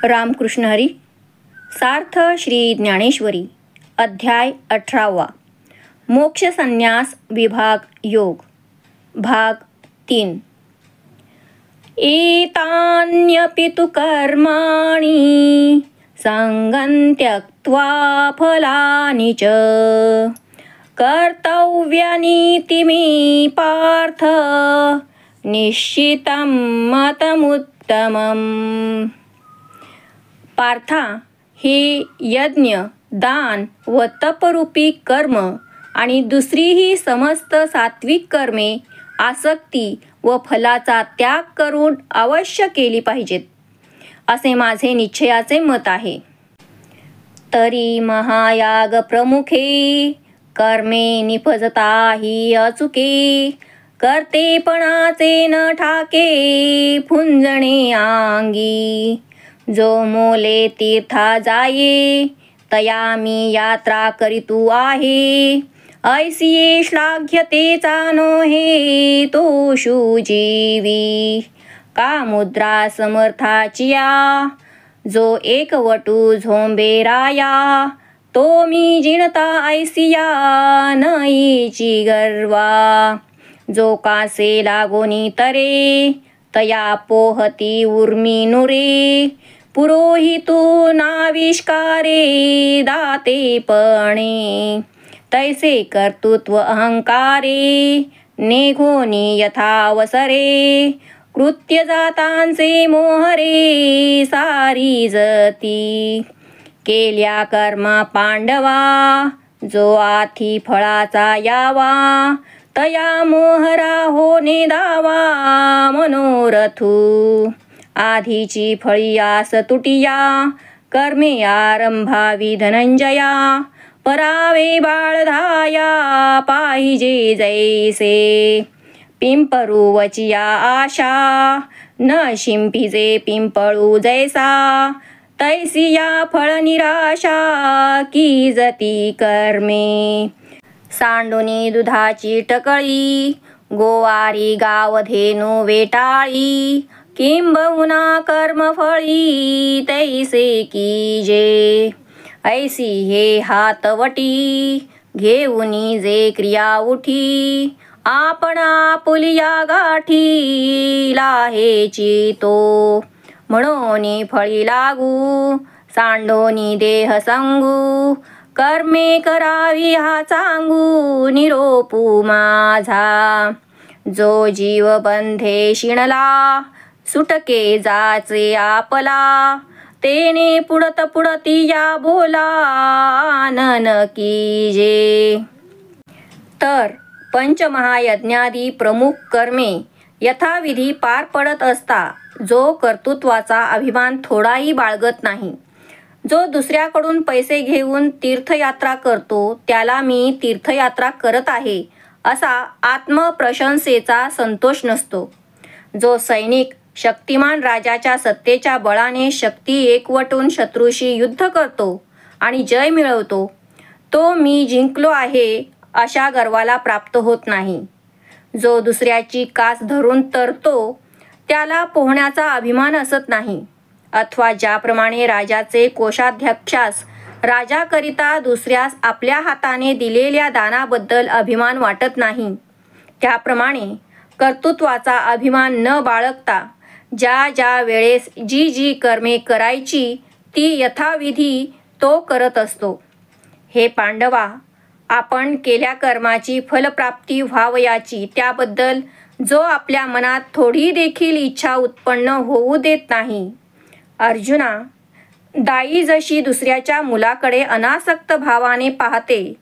रामकृष्ण हरी. सार्थ श्री ज्ञानेश्वरी. अध्याय 18. मोक्ष संन्यास विभाग योग. भाग 3. एतान्यपि तु कर्माणि संगं त्यक्त्वा फलानि च कर्तव्यानीति मे पार्थ निश्चितं मतमुत्तमम्. पार्था, हे यज्ञ, दान व तपरूपी कर्म आणि दुसरीही समस्त सात्विक कर्मे आसक्ती व फलाचा त्याग करून अवश्य केली पाहिजेत, असे माझे निश्चयाचे मत आहे. तरी महायाग प्रमुखे कर्मे निपजता हि अचुके कर्तेपणाचे न ठाके फुंजणे आंगी. जो मोले तीर्था जाये तया मी यात्रा करीतू आहे. ऐसिये श्लाघ्यतेचा नोहे तो शुजीवी. का मुद्रा समर्थाचिया जो एकवटू झोंबे राया. तो मी जिणता ऐसिया नईची गर्वा. जो कासे लागोनी तरे तया पोहती उर्मी नुरे. पुरोहितू नाविष्कारे दातेपणे तैसे कर्तृत्व अहंकारे नेघोनी यथावसरे. कृत्य जातांचे मोहरे सारी जती. केल्या कर्मा पांडवा जो आथी फळाचा यावा. तया मोहरा होणे दावा मनोरथू. आधीची फळी आस तुटिया कर्मे आरंभावी धनंजया. परावे बाळधाया पाहिजे जैसे. पिंपरू वचिया आशा न शिंपिजे पिंपळू जैसा. तैसिया फळ निराशा की जती कर्मे. सांडुनी दुधाची टकळी गोवारी गावधेनु वेटाळी. किंबहुना कर्मफळी तैसे कीजे. ऐसी हे हातवटी घेऊनी जे क्रिया उठी. आपण आपुलिया गाठी लाहेची तो. म्हणून फळी लागू सांडोनी देह सांगू. कर्मे करावी हा सांगू निरोपू माझा. जो जीव बंधे शिणला सुटके जाचे आपला. तेने पुडत पुडती या बोला आनन कीजे. तर पंचमहायज्ञादी प्रमुख कर्मे यथाविधी पार पडत असता जो कर्तृत्वाचा अभिमान थोडाही बाळगत नाही. जो दुसऱ्याकडून पैसे घेऊन तीर्थयात्रा करतो त्याला मी तीर्थयात्रा करत आहे असा आत्मप्रशंसेचा संतोष नसतो. जो सैनिक शक्तिमान राजाच्या सत्तेच्या बळाने शक्ती एकवटून शत्रूशी युद्ध करतो आणि जय मिळवतो तो मी जिंकलो आहे अशा गर्वाला प्राप्त होत नाही. जो दुसऱ्याची कास धरून तरतो त्याला पोहण्याचा अभिमान असत नाही. अथवा ज्याप्रमाणे राजाचे कोषाध्यक्षास राजाकरिता दुसऱ्यास आपल्या हाताने दिलेल्या दानाबद्दल अभिमान वाटत नाही, त्याप्रमाणे कर्तृत्वाचा अभिमान न बाळगता ज्या ज्या वेळेस जी जी कर्मे करायची ती यथाविधी तो करत असतो. हे पांडवा, आपण केल्या कर्माची फलप्राप्ती व्हावयाची त्याबद्दल जो आपल्या मनात थोडी देखील इच्छा उत्पन्न होऊ देत नाही. अर्जुना, दाई जशी दुसऱ्याच्या मुलाकडे अनासक्त भावाने पाहते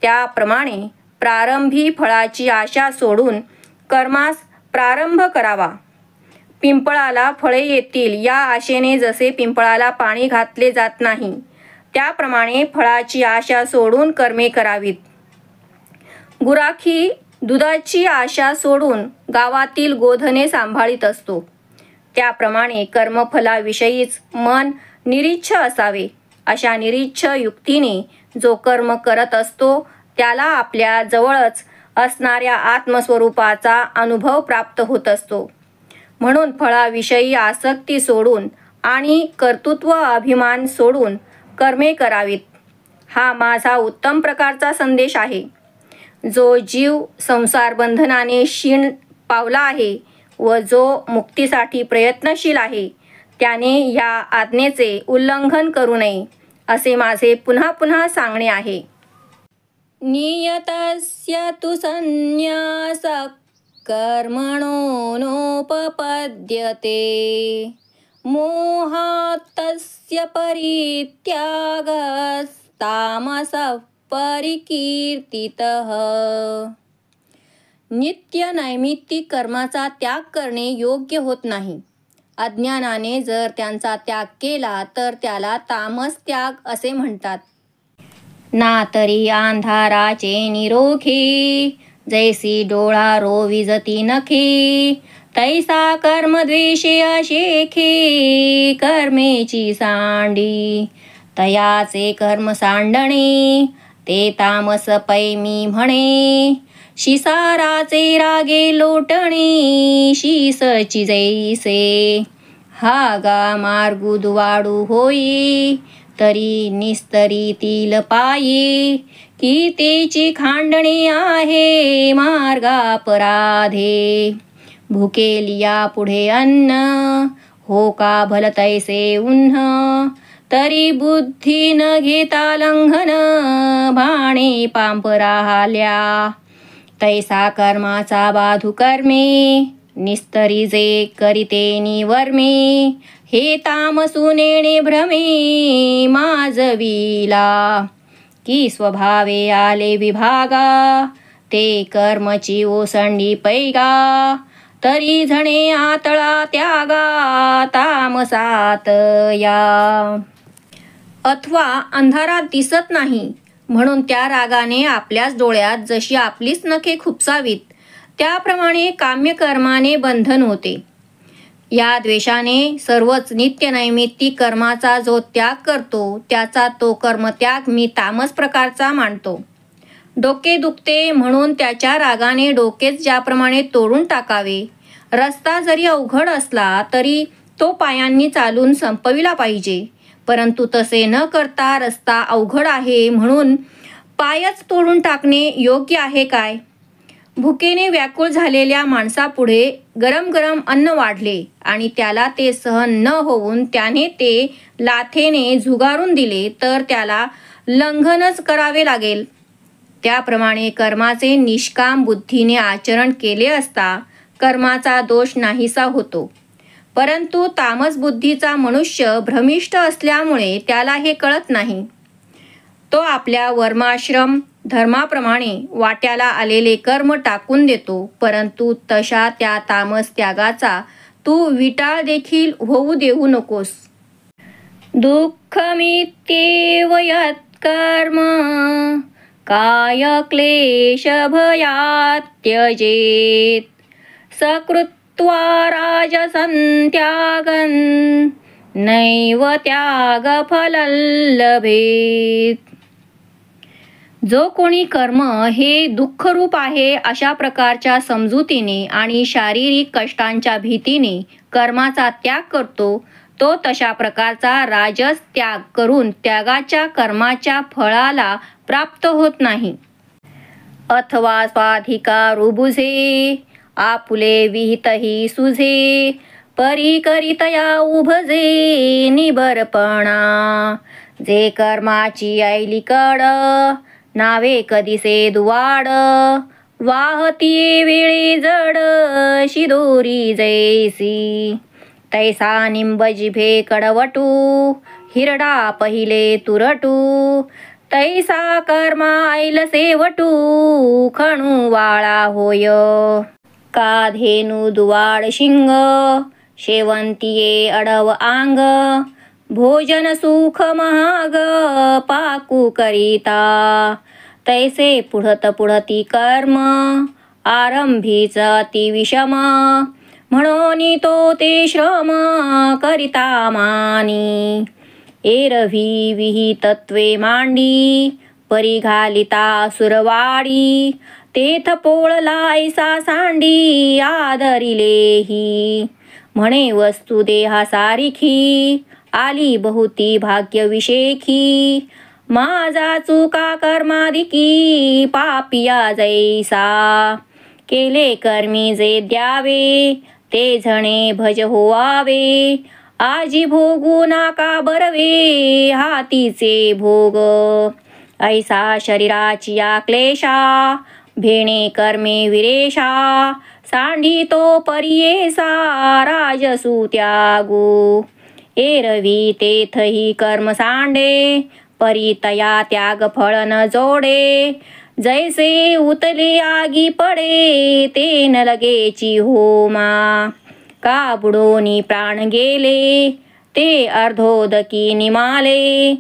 त्याप्रमाणे प्रारंभी फळाची आशा सोडून कर्मास प्रारंभ करावा. पिंपळाला फळे येतील या आशेने जसे पिंपळाला पाणी घातले जात नाही त्याप्रमाणे फळाची आशा सोडून कर्मे करावीत. गुराखी दुधाची आशा सोडून गावातील गोधने सांभाळीत असतो त्याप्रमाणे कर्मफलाविषयीच मन निरीच्छ असावे. अशा निरीच्छ युक्तीने जो कर्म करत असतो त्याला आपल्या जवळच असणाऱ्या आत्मस्वरूपाचा अनुभव प्राप्त होत असतो. म्हणून फळाविषयी आसक्ती सोडून आणि कर्तृत्व अभिमान सोडून कर्मे करावीत. हा माझा उत्तम प्रकारचा संदेश आहे. जो जीव संसार बंधनाने क्षीण पावला आहे व जो मुक्तीसाठी प्रयत्नशील आहे त्याने या आज्ञेचे उल्लंघन करू नये असे माझे पुन्हा पुन्हा सांगणे आहे. नियतस्य तु संन्यासः कर्मणो नोपपद्यते मोहात् तस्य परित्यागस्तामसः परिकीर्तितः. नित्य नैमित्तिक कर्माचा त्याग करणे योग्य होत नाही. अज्ञानाने जर त्यांचा त्याग केला तर त्याला तामस त्याग असे म्हणतात. ना तरी अंधाराचे निरोखे जैसी डोळा रोविजती नखे तैसा कर्मद्वेषे अशेखे कर्मेची सांडी तयाचे कर्म सांडणे ते तामस पै मी म्हणे शिसाराचे रागे लोटणे शीसची जैसे हा गा मार्गू दुवाडू होई तरी निस्तरीतील पाये की तेची खांडणे आहे मार्गापराधे भुकेलिया पुढे अन्न हो का भल तैसे उन्ह तरी बुद्धी न घेता लंघन भाणे पांप राहिल्या तैसा कर्माचा बाधू कर्मे निस्तरी जे करीते निवर्मे हे तामसू नेणे भ्रमे माजविला की स्वभावे आले विभागा ते कर्मची ओसंडी पैगा तरी झणे आतळा त्यागा तामसात या. अथवा अंधारात दिसत नाही म्हणून त्या रागाने आपल्याच डोळ्यात जशी आपलीच नखे खुपसावीत त्याप्रमाणे काम्यकर्माने बंधन होते. या द्वेषाने सर्वच नित्य नैमित्तिक कर्माचा जो त्याग करतो त्याचा तो कर्मत्याग मी तामस प्रकारचा मानतो. डोके दुखते म्हणून त्याच्या रागाने डोकेच ज्याप्रमाणे तोडून टाकावे. रस्ता जरी अवघड असला तरी तो पायांनी चालून संपविला पाहिजे. परंतु तसे न करता रस्ता अवघड आहे म्हणून पायच तोडून टाकणे योग्य आहे काय? भुकेने व्याकुळ झालेल्या माणसापुढे गरम गरम अन्न वाढले आणि त्याला ते सहन न होऊन त्याने ते लाथेने झुगारून दिले तर त्याला लंघनच करावे लागेल. त्याप्रमाणे कर्माचे निष्काम बुद्धीने आचरण केले असता कर्माचा दोष नाहीसा होतो. परंतु तामस बुद्धीचा मनुष्य भ्रमिष्ट असल्यामुळे त्याला हे कळत नाही. तो आपल्या वर्माश्रम धर्माप्रमाणे वाट्याला आलेले कर्म टाकून देतो. परंतु तशा त्या तामस त्यागाचा तू विटाळ देखील होऊ देऊ नकोस. दुःखमित्येव यत्कर्म काय क्लेश भयात् त्यजेत् सकृत्वा राजसंत्यागन् नैव त्यागफलं लभेत्. जो कोणी कर्म हे दुःखरूप आहे अशा प्रकारच्या समजुतीने आणि शारीरिक कष्टांच्या भीतीने कर्माचा त्याग करतो तो तशा प्रकारचा राजस त्याग करून त्यागाच्या कर्माच्या फळाला प्राप्त होत नाही. अथवा स्वाधिकारू बुझे आपुले विहितही सुझे परी करितया उभजे निबरपणा जे कर्माची ऐली कड नावे कधीसे दुवाड वाहती वेळी जड शिदोरी जैसी तैसा निंब जिभे कडवटू हिरडा पहिले तुरटू तैसा कर्मा ऐल सेवटू खणू वाळा होय. काधेनु दुवाड शिंग शेवंतिये अडव आंग भोजन सुख महाग पाकू करिता तैसे पुढत पुढती कर्म आरंभीच अति विषम म्हणून तो ते श्रम करिता मानी एरवी विहितत्वे मांडी परी घालिता सुरवाडी तेथ पोळला ऐसा सांडी आदरिलेही म्हणे वस्तू देहा सारिखी, आली बहुती भाग्य विशेखी. माझा चुका कर्माधिकी, पापिया जैसा. केले कर्मी जे द्यावे, ते झणे भज होवावे. आजी भोगू नाका बरवे, हातीचे भोग. ऐसा शरीराची या क्लेशा, भेणे कर्मे विरेशा. सांडितो परियेसा, राजसू त्यागू. एरवी तेथही कर्म सांडे, परितया त्याग फळ न जोडे. जैसे उतले आगी पडे, ते न लगेची होमा. का बुडोनी प्राण गेले, ते अर्धोदकी निमाले.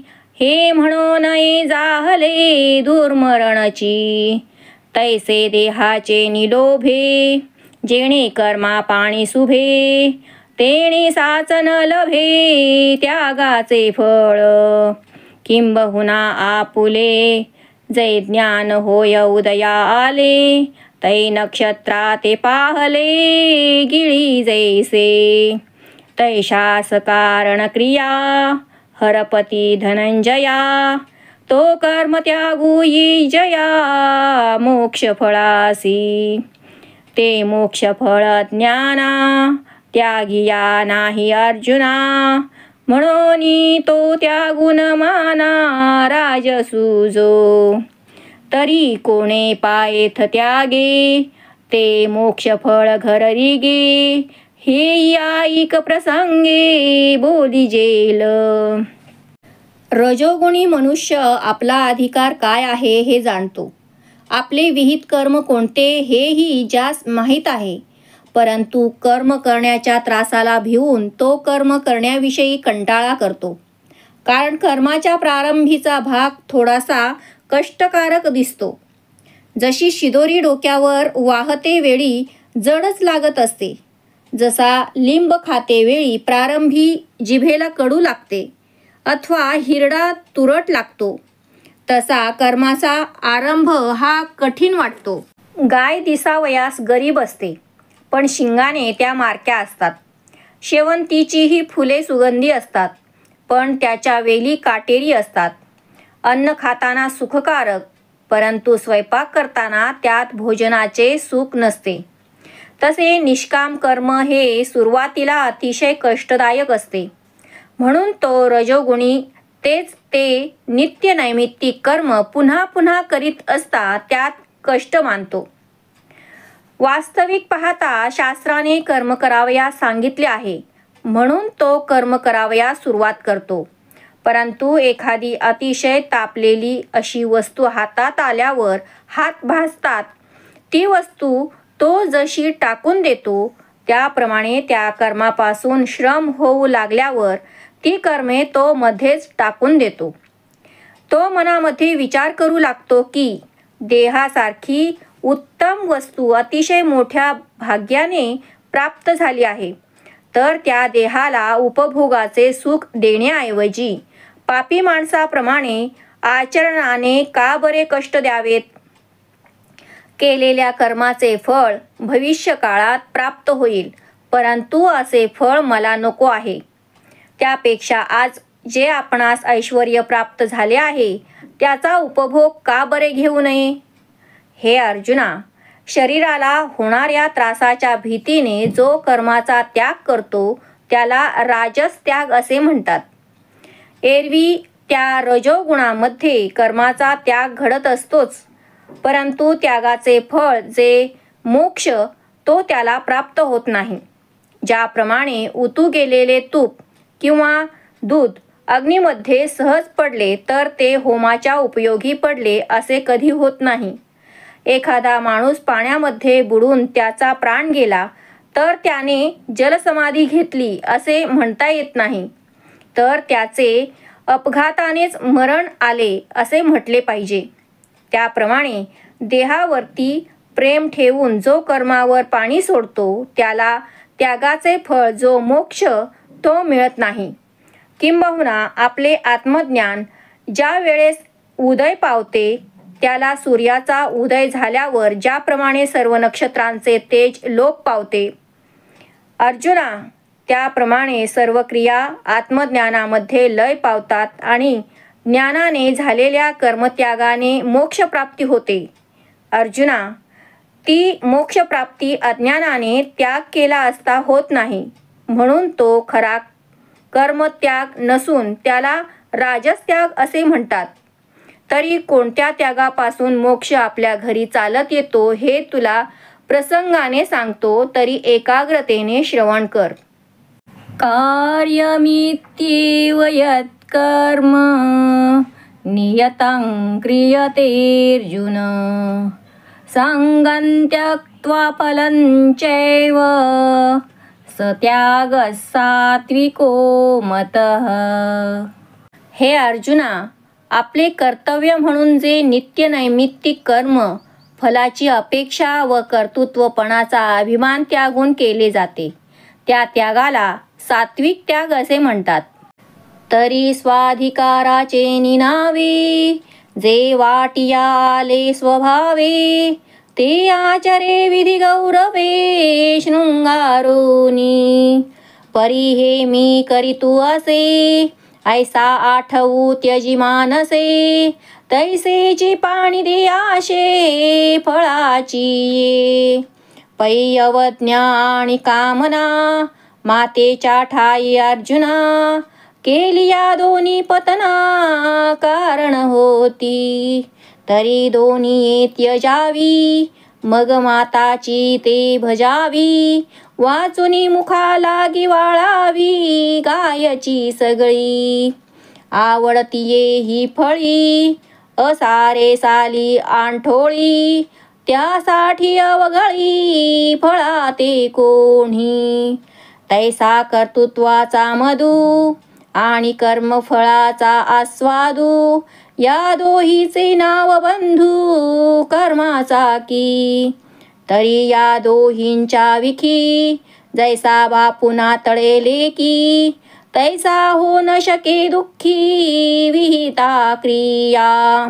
हे म्हणो नये जाहले, दुर्मरणची. तैसे देहाचे निलोभे, जेणे कर्मा पाणी सुभे. तेणे साचन लभे, त्यागाचे फळ. किंबहुना आपुले, जै ज्ञान होय उदया आले. तै नक्षत्रा ते पाहले, गिळी जैसे. तैशास कारण क्रिया, हरपती धनंजया. तो कर्म त्यागू येई जया, मोक्ष फळासी. ते मोक्ष फळ ज्ञाना, त्यागिया नाही अर्जुना. म्हणून तो त्यागुण माना, राजसू जो. तरी कोणे पायेथ त्यागे, ते मोक्ष फळ घररी गे. हे ऐक प्रसंगे, बोलिजेल. रजोगुणी मनुष्य आपला अधिकार काय आहे हे जाणतो. आपले विहित कर्म कोणते हेही ज्यास माहीत आहे. परंतु कर्म करण्याच्या त्रासाला भिवून तो कर्म करण्याविषयी कंटाळा करतो. कारण कर्माच्या प्रारंभीचा भाग थोडासा कष्टकारक दिसतो. जशी शिदोरी डोक्यावर वाहते वेळी जडच लागत असते. जसा लिंब खाते वेळी प्रारंभी जिभेला कडू लागते अथवा हिरडा तुरट लागतो, तसा कर्माचा आरंभ हा कठीण वाटतो. गाय दिसावयास गरीब असते, पण शिंगाने त्या मारक्या असतात. शेवंतीचीही फुले सुगंधी असतात, पण त्याच्या वेली काटेरी असतात. अन्न खाताना सुखकारक, परंतु स्वयंपाक करताना त्यात भोजनाचे सुख नसते. तसे निष्काम कर्म हे सुरुवातीला अतिशय कष्टदायक असते. म्हणून तो रजोगुणी तेच ते नित्य नैमित्तिक कर्म पुन्हा पुन्हा करीत असता त्यात कष्ट मानतो. वास्तविक पाहता शास्त्राने कर्म करावयास सांगितले आहे, म्हणून तो कर्म करावयास सुरुवात करतो. परंतु एखादी अतिशय तापलेली अशी वस्तू हातात आल्यावर हात भाजतात. ती वस्तू तो जशी टाकून देतो, त्याप्रमाणे त्या कर्मापासून श्रम होऊ लागल्यावर ती कर्मे तो मध्येच टाकून देतो. तो मनामध्ये विचार करू लागतो की देहासारखी उत्तम वस्तू अतिशय मोठ्या भाग्याने प्राप्त झाली आहे, तर त्या देहाला उपभोगाचे सुख देण्याऐवजी पापी माणसाप्रमाणे आचरणाने का बरे कष्ट द्यावेत. केलेल्या कर्माचे फळ भविष्य काळात प्राप्त होईल, परंतु असे फळ मला नको आहे. त्यापेक्षा आज जे आपणास ऐश्वर्य प्राप्त झाले आहे त्याचा उपभोग का बरे घेऊ नये. हे अर्जुना, शरीराला होणाऱ्या त्रासाच्या भीतीने जो कर्माचा त्याग करतो त्याला राजस त्याग असे म्हणतात. एरवी त्या रजोगुणामध्ये कर्माचा त्याग घडत असतोच, परंतु त्यागाचे फळ जे मोक्ष तो त्याला प्राप्त होत नाही. ज्याप्रमाणे उतू गेलेले तूप किंवा दूध अग्नीमध्ये सहज पडले तर ते होमाच्या उपयोगी पडले असे कधी होत नाही. एखादा माणूस पाण्यामध्ये बुडून त्याचा प्राण गेला तर त्याने जलसमाधी घेतली असे म्हणता येत नाही, तर त्याचे अपघातानेच मरण आले असे म्हटले पाहिजे. त्याप्रमाणे देहावरती प्रेम ठेवून जो कर्मावर पाणी सोडतो त्याला त्यागाचे फळ जो मोक्ष तो मिळत नाही. किंबहुना आपले आत्मज्ञान ज्या वेळेस उदय पावते त्याला सूर्याचा उदय झाल्यावर ज्याप्रमाणे सर्व नक्षत्रांचे तेज लोप पावते. अर्जुना, त्याप्रमाणे सर्व क्रिया आत्मज्ञानामध्ये लय पावतात आणि ज्ञानाने झालेल्या कर्मत्यागाने मोक्षप्राप्ती होते. अर्जुना, ती मोक्षप्राप्ती अज्ञानाने त्याग केला असता होत नाही. म्हणून तो खरा कर्मत्याग नसून त्याला राजसत्याग असे म्हणतात. तरी कोणत्या त्यागापासून मोक्ष आपल्या घरी चालत येतो हे तुला प्रसंगाने सांगतो, तरी एकाग्रतेने श्रवण कर. कार्यमित्येव यत्कर्म नियतं क्रियतेऽर्जुन संगं त्यक्त्वा फलं चैव सत्यागः सात्विको मतः. हे अर्जुना, आपले कर्तव्य म्हणून जे नित्य नैमित्तिक कर्म फलाची अपेक्षा व कर्तृत्वपणाचा अभिमान त्यागून केले जाते, त्या त्यागाला सात्विक त्याग असे म्हणतात. तरी स्वाधिकाराचे निनावे जे वाटिया आले स्वभावे ते आचरे विधी गौरवे शृंगारोनी. परी हे मी करीतू असे ऐसा आठवू त्यजी मानसे तैसेची पाणी दे आशे फळाची ये. पै अवज्ञा आणि कामना मातेच्या ठाई अर्जुना केली या दोन्ही पतना कारण होती. तरी दोन्ही त्यजावी मग माताची ते भजावी वाचुनी मुखा लागी वाळावी गायची सगळी. आवडतीये ही फळी असारे साली आंठोळी त्यासाठी अवघळी फळा ते कोणी. तैसा कर्तृत्वाचा मधू आणि कर्मफळाचा आस्वादू या दोहीचे नाव बंधू कर्माचा की. तरी या दोहींच्या विखी जैसा बापुना तळेले की तैसा हो न शके दुःखी विहिता क्रिया.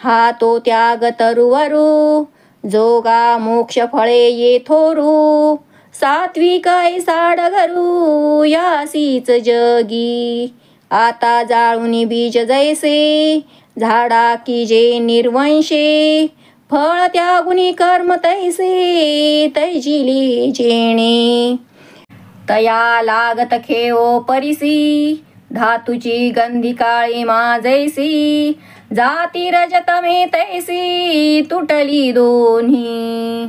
हा तो त्याग तरुवरू जोगा मोक्ष फळे ये थोरू सात्विक ऐसा डगरू यासीच जगी. आता जाळूनी बीज जैसे झाडा की जे निर्वंशे फळ त्यागुनी कर्म तैसे तैजिली जेणे. तया लागत खेओ परिसी धातुची गंधी काळी माझैसी जाती रजतमे तैसी तुटली दोन्ही.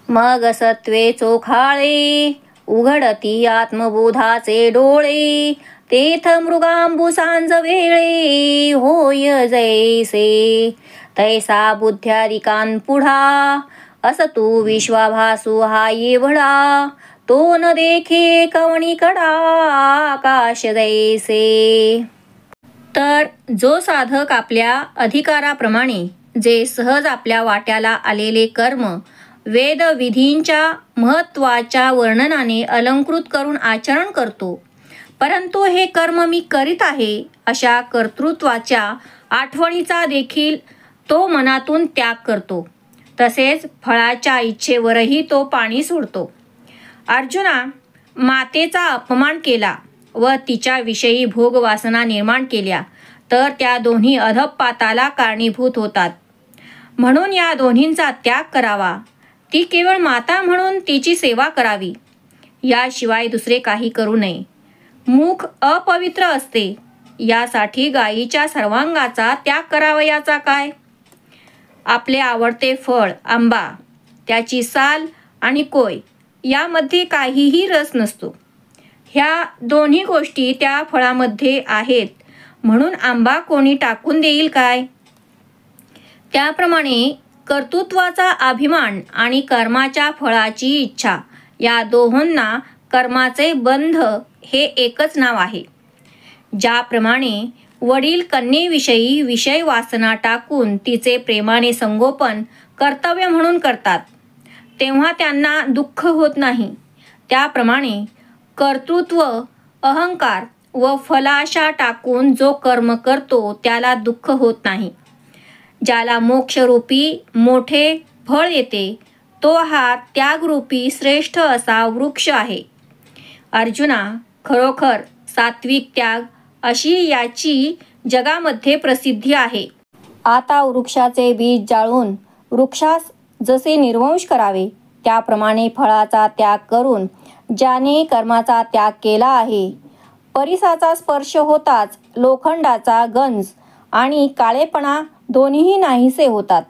मग सत्वे चोखाळे उघडती आत्मबोधाचे डोळे तेथ मृगांबू सांज वेळे होय जैसे. तैसा बुद्ध्यादिकां पुढा असतू विश्वाभासू हा येवढा तो न देखे कवणी कडा आकाश जैसे. तर जो साधक आपल्या अधिकाराप्रमाणे जे सहज आपल्या वाट्याला आलेले कर्म वेद विधींच्या महत्त्वाच्या वर्णनाने अलंकृत करून आचरण करतो, परंतु हे कर्म मी करीत आहे अशा कर्तृत्वाच्या आठवणीचा देखील तो मनातून त्याग करतो, तसेच फळाच्या इच्छेवरही तो पाणी सोडतो. अर्जुना, मातेचा अपमान केला व तिच्याविषयी भोगवासना निर्माण केल्या तर त्या दोन्ही अधःपाताला कारणीभूत होतात. म्हणून या दोन्हींचा त्याग करावा. ती केवळ माता म्हणून तिची सेवा करावी, याशिवाय दुसरे काही करू नये. मुख अपवित्र असते, यासाठी गायीच्या सर्वांगाचा त्याग करावयाचा काय. आपले आवडते फळ आंबा, त्याची साल आणि कोय यामध्ये काहीही रस नसतो. ह्या दोन्ही गोष्टी त्या फळामध्ये आहेत, म्हणून आंबा कोणी टाकून देईल काय. त्याप्रमाणे कर्तृत्वाचा अभिमान आणि कर्माच्या फळाची इच्छा या दोहोंना कर्माचे बंध हे एकच नाव आहे. ज्याप्रमाणे वडील कन्येविषयी विषय वासना टाकून तिचे प्रेमाने संगोपन कर्तव्य म्हणून करतात, तेव्हा त्यांना दुःख होत नाही, त्याप्रमाणे कर्तृत्व अहंकार व फलाशा टाकून जो कर्म करतो त्याला दुःख होत नाही. ज्याला मोक्षरूपी मोठे फळ येते तो हा त्यागरूपी श्रेष्ठ असा वृक्ष आहे. अर्जुना, खरोखर सात्विक त्याग अशी याची जगामध्ये प्रसिद्धी आहे. आता वृक्षाचे बीज जाळून वृक्षास जसे निर्वंश करावे त्याप्रमाणे फळाचा त्याग करून ज्याने कर्माचा त्याग केला आहे, परिसाचा स्पर्श होताच लोखंडाचा गंज आणि काळेपणा दोन्हीही नाहीसे होतात.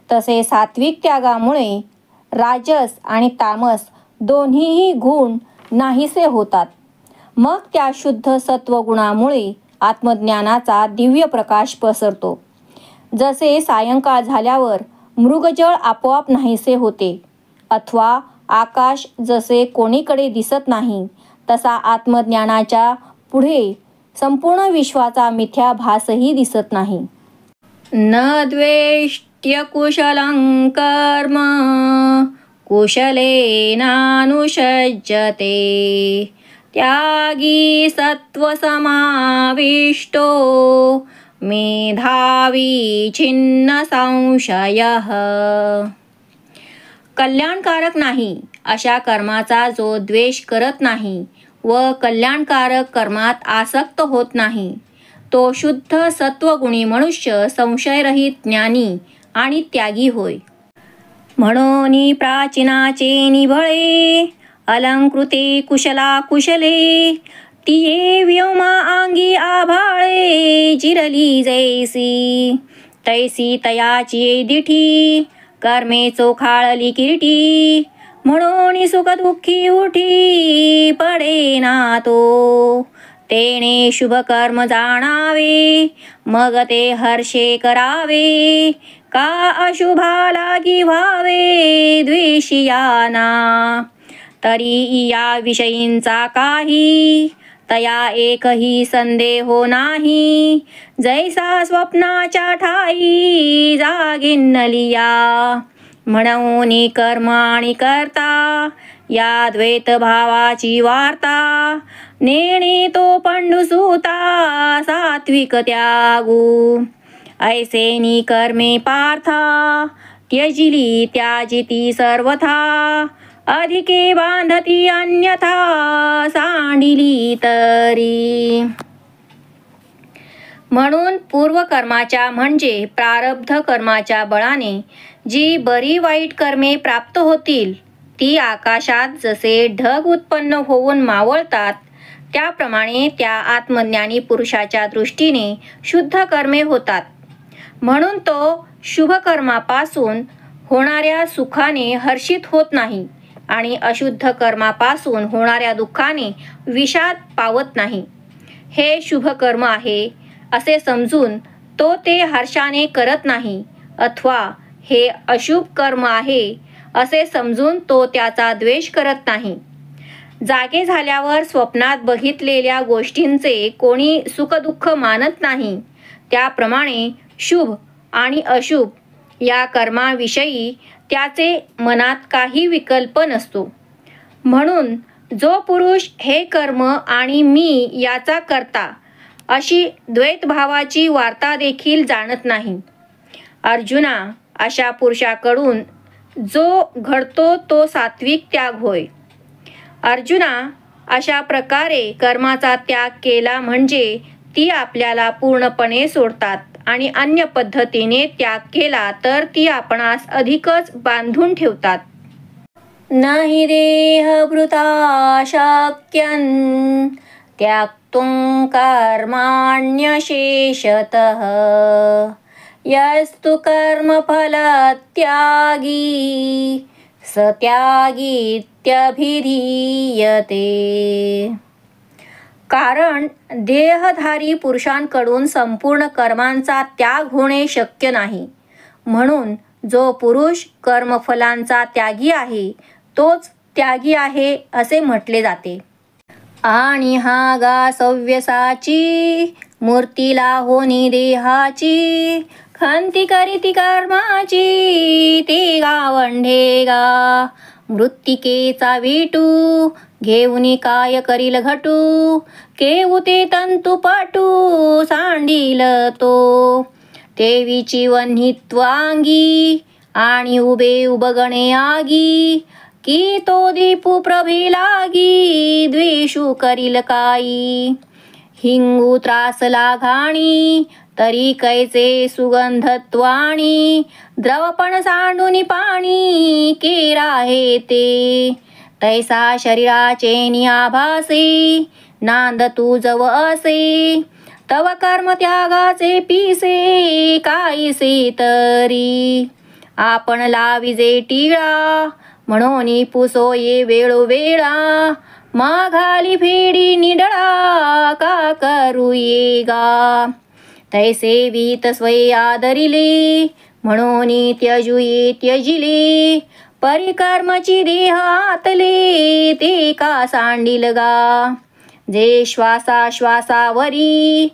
तसे सात्विक त्यागामुळे राजस आणि तामस दोन्हीही गुण नाहीसे होतात. मग त्या शुद्ध सत्वगुणामुळे आत्मज्ञानाचा दिव्य प्रकाश पसरतो. जसे सायंकाळ झाल्यावर मृगजळ आपोआप नाहीसे होते अथवा आकाश जसे कोणीकडे दिसत नाही, तसा आत्मज्ञानाच्या पुढे संपूर्ण विश्वाचा मिथ्या भासही दिसत नाही. न द्वेष्ट्य कुशलं कर्म कुशलेनानुषज्यते त्यागी सत्वसमाविष्टो मेधावी छिन्न संशयः. कल्याणकारक नाही अशा कर्माचा जो द्वेष करत नाही व कल्याणकारक कर्मात आसक्त होत नाही, तो शुद्ध सत्वगुणी मनुष्य संशयरहित ज्ञानी आणि त्यागी होय. म्हणून प्राचीनाचे निभळे अलंकृते कुशला कुशले तिये व्योमा अंगी आभाळे जिरली जैसी तैसी तयाची दिठी कर्मे चोखाळली किरीटी म्हणून सुख दुःखी उठी पडेना तो तेने शुभ कर्म जाणावे मग ते हर्षे करावे का अशुभा लागी व्हावे द्वेषियाना तरी या विषयींचा काही तया एकही संदेहो नाही जैसा स्वप्नाच्या ठाई जागिन्नलिया म्हणून कर्म आणि कर्ता या द्वैत भावाची वार्ता नेणे तो पंडुसूता सात्विक त्यागू ऐसेनी कर्मे पार्था त्यजिली त्याजिती सर्वथा अधिके बांधती अन्यथा सांडिली तरी. म्हणून पूर्वकर्माच्या म्हणजे प्रारब्ध कर्माच्या बळाने जी बरी वाईट कर्मे प्राप्त होतील ती आकाशात जसे ढग उत्पन्न होऊन मावळतात त्याप्रमाणे त्या आत्मज्ञानी पुरुषाच्या दृष्टीने शुद्ध कर्मे होतात. म्हणून तो शुभ कर्मापासून होणाऱ्या सुखाने हर्षित होत नाही आणि अशुद्ध कर्मापासून होणाऱ्या दुःखाने विषाद पावत नाही. हे शुभ कर्म आहे असे समजून तो ते हर्षाने करत नाही अथवा हे अशुभ कर्म आहे असे समजून तो त्याचा द्वेष करत नाही. जागे झाल्यावर स्वप्नात बघितलेल्या गोष्टींचे कोणी सुखदुःख मानत नाही, त्याप्रमाणे शुभ आणि अशुभ या कर्माविषयी त्याचे मनात काही विकल्प नसतो. म्हणून जो पुरुष हे कर्म आणि मी याचा करता अशी द्वैतभावाची वार्ता देखील जाणत नाही. अर्जुना, अशा पुरुषाकडून जो घडतो तो सात्विक त्याग होय. अर्जुना, अशा प्रकारे कर्माचा त्याग केला म्हणजे ती आपल्याला पूर्णपणे सोडतात आणि अन्य पद्धतीने त्याग केला तर ती आपणास अधिकच बांधून ठेवतात. नहि देहभृता शक्यं त्याक्तुं कर्माण्यशेषतः यस्तु कर्मफलत्यागी स त्यागीत्यभिधीयते. कारण देहधारी पुरुषांकडून संपूर्ण कर्मांचा त्याग होणे शक्य नाही. म्हणून जो पुरुष कर्मफलांचा त्यागी आहे तोच त्यागी आहे असे म्हटले जाते. आणि हा गा सव्यसाची मूर्तीला होनी देहाची खंती करीती कर्माची ते गावंढे गा मृत्तिकेचा विटू घेऊनी काय करील घटू केऊ ते तंतु पाटू सांडील तो तेवीची वन्हित्व अंगी आणि उभे उबगणे आगी की तो दीपू प्रभे लागी द्वेषू करील काई. हिंगू त्रासला घाणी तरी कैचे सुगंधत्वाणी. द्रवपण सांडूनी पाणी केरा हे ते. तैसा शरीराचे नियाभासे नांद तू जव असे. तव कर्म त्यागाचे पिसे काहीसे तरी. आपण लाविजे टिळा म्हणून पुसो ये वेळोवेळा. माघाली फेडी निडळा का करू ये गा. तैसे विहित स्वये आदरिले म्हणून त्यजू ये त्यजिले. परिकर्मची देह आतले ते का सांडिल गा. जे श्वासा श्वासावरी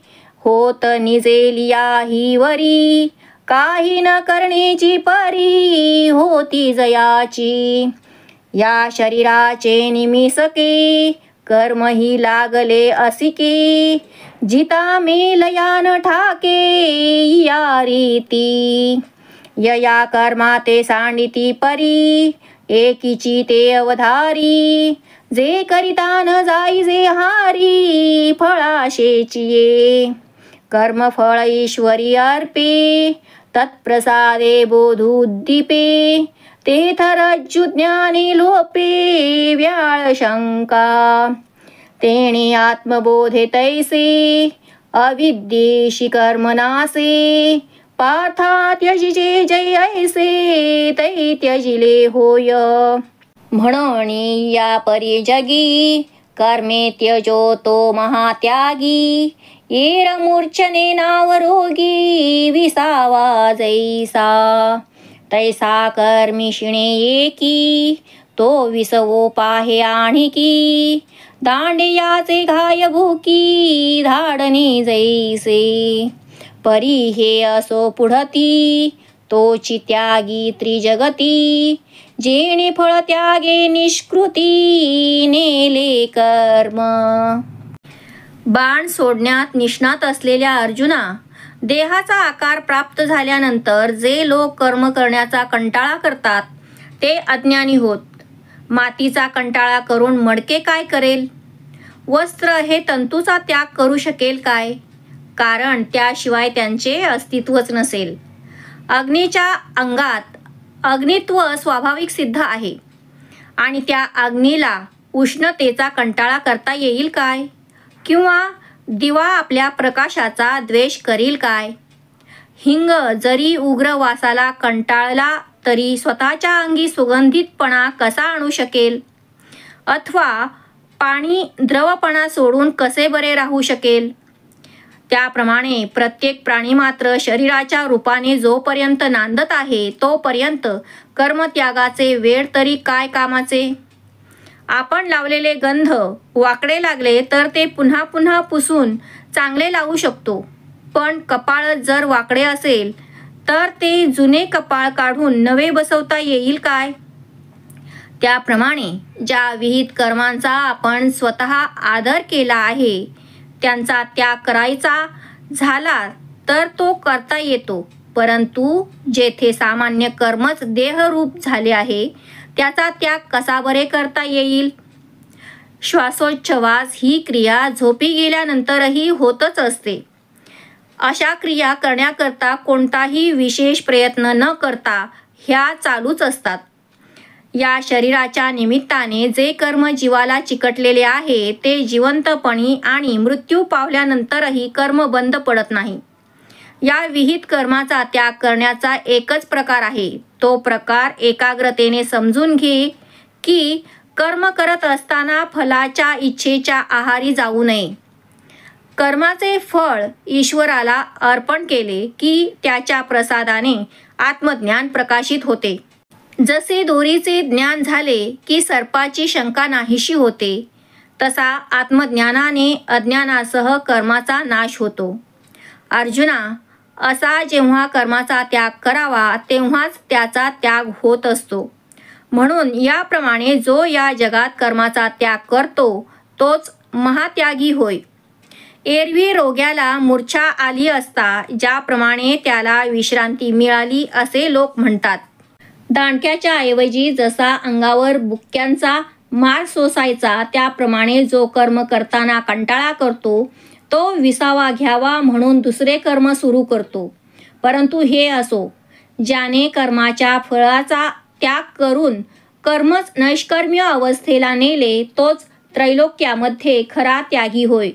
होत निजेलिया ही वरी. काही न करण्याची परी होती जयाची. या शरीराचे निमिसके कर्म ही लागले असिके. जिता मेलयान ठाके या रीती. यया कर्मा ते सांडिती परी एकीची ते अवधारी. जे करिता न जाईजे हारी फळाशेची ये. कर्मफळ ईश्वरी अर्पे तत्प्रसादे बोधुद्दीपे. तेथ रज्जु ज्ञानी लोपे व्याळ शंका. तेणे आत्मबोधे तैसे अविद्येशी कर्मनासे. पार्था त्यजिजे जय ऐसे तै त्यजिले होय. म्हणून या परी जगी कर्मे त्यजो तो महात्यागी. येर मूर्छने नाव रोगी विसावा जैसा. तैसा कर्मिशिणे एकी तो विसवो पाहे आणिकी. दांडियाचे घाय भूकी धाडणी जैसे. परी हे असो पुढती तोची त्यागी त्रिजगती. जेणे फळ त्यागे निष्कृती नेले कर्म. बाण सोडण्यात निष्णात असलेल्या अर्जुना, देहाचा आकार प्राप्त झाल्यानंतर जे लोक कर्म करण्याचा कंटाळा करतात ते अज्ञानी होत. मातीचा कंटाळा करून मडके काय करेल? वस्त्र हे तंतूचा त्याग करू शकेल काय? कारण त्याशिवाय त्यांचे अस्तित्वच नसेल. अग्नीच्या अंगात अग्नित्व स्वाभाविक सिद्ध आहे आणि त्या अग्नीला उष्णतेचा कंटाळा करता येईल काय? किंवा दिवा आपल्या प्रकाशाचा द्वेष करील काय? हिंग जरी उग्र वासाला कंटाळला तरी स्वतःच्या अंगी सुगंधितपणा कसा आणू शकेल? अथवा पाणी द्रवपणा सोडून कसे बरे राहू शकेल? त्याप्रमाणे प्रत्येक प्राणी मात्र शरीराच्या रूपाने जोपर्यंत नांदत आहे तोपर्यंत कर्मत्यागाचे वेळ तरी काय कामाचे? आपण लावलेले गंध वाकडे लागले तर ते पुन्हा पुन्हा पुसून चांगले लावू शकतो. पण कपाळ जर वाकडे असेल तर ते जुने कपाळ काढून नवे बसवता येईल काय? त्याप्रमाणे ज्या विहित कर्मांचा आपण स्वतः आदर केला आहे त्यांचा त्याग करायचा झाला तर तो करता येतो. परंतु जेथे सामान्य कर्मच देहरूप झाले आहे त्याचा त्याग कसा बरे करता येईल? श्वासोच्छवास ही क्रिया झोपी गेल्यानंतरही होतच असते. अशा क्रिया करण्याकरता कोणताही विशेष प्रयत्न न करता ह्या चालूच असतात. या शरीराच्या निमित्ताने जे कर्म जीवाला चिकटलेले आहे ते जिवंतपणी आणि मृत्यू पावल्यानंतरही कर्म बंद पडत नाही. या विहित कर्माचा त्याग करण्याचा एकच प्रकार आहे. तो प्रकार एकाग्रतेने समजून घे की कर्म करत असताना फलाच्या इच्छेच्या आहारी जाऊ नये. कर्माचे फळ ईश्वराला अर्पण केले की त्याच्या प्रसादाने आत्मज्ञान प्रकाशित होते. जसे दोरीचे ज्ञान झाले की सर्पाची शंका नाहीशी होते तसा आत्मज्ञानाने अज्ञानासह कर्माचा नाश होतो. अर्जुना, असा जेव्हा कर्माचा त्याग करावा तेव्हाच त्याचा त्याग होत असतो. म्हणून याप्रमाणे जो या जगात कर्माचा त्याग करतो तोच महात्यागी होय. एरवी रोग्याला मूर्छा आली असता ज्याप्रमाणे त्याला विश्रांती मिळाली असे लोक म्हणतात. दांडक्याच्या ऐवजी जसा अंगावर बुक्क्यांचा मार सोसायचा, त्याप्रमाणे जो कर्म करताना कंटाळा करतो तो विसावा घ्यावा म्हणून दुसरे कर्म सुरू करतो. परंतु हे असो, ज्याने कर्माच्या फळाचा त्याग करून कर्मच नैष्कर्म्य अवस्थेला नेले तोच त्रैलोक्यामध्ये खरा त्यागी होय.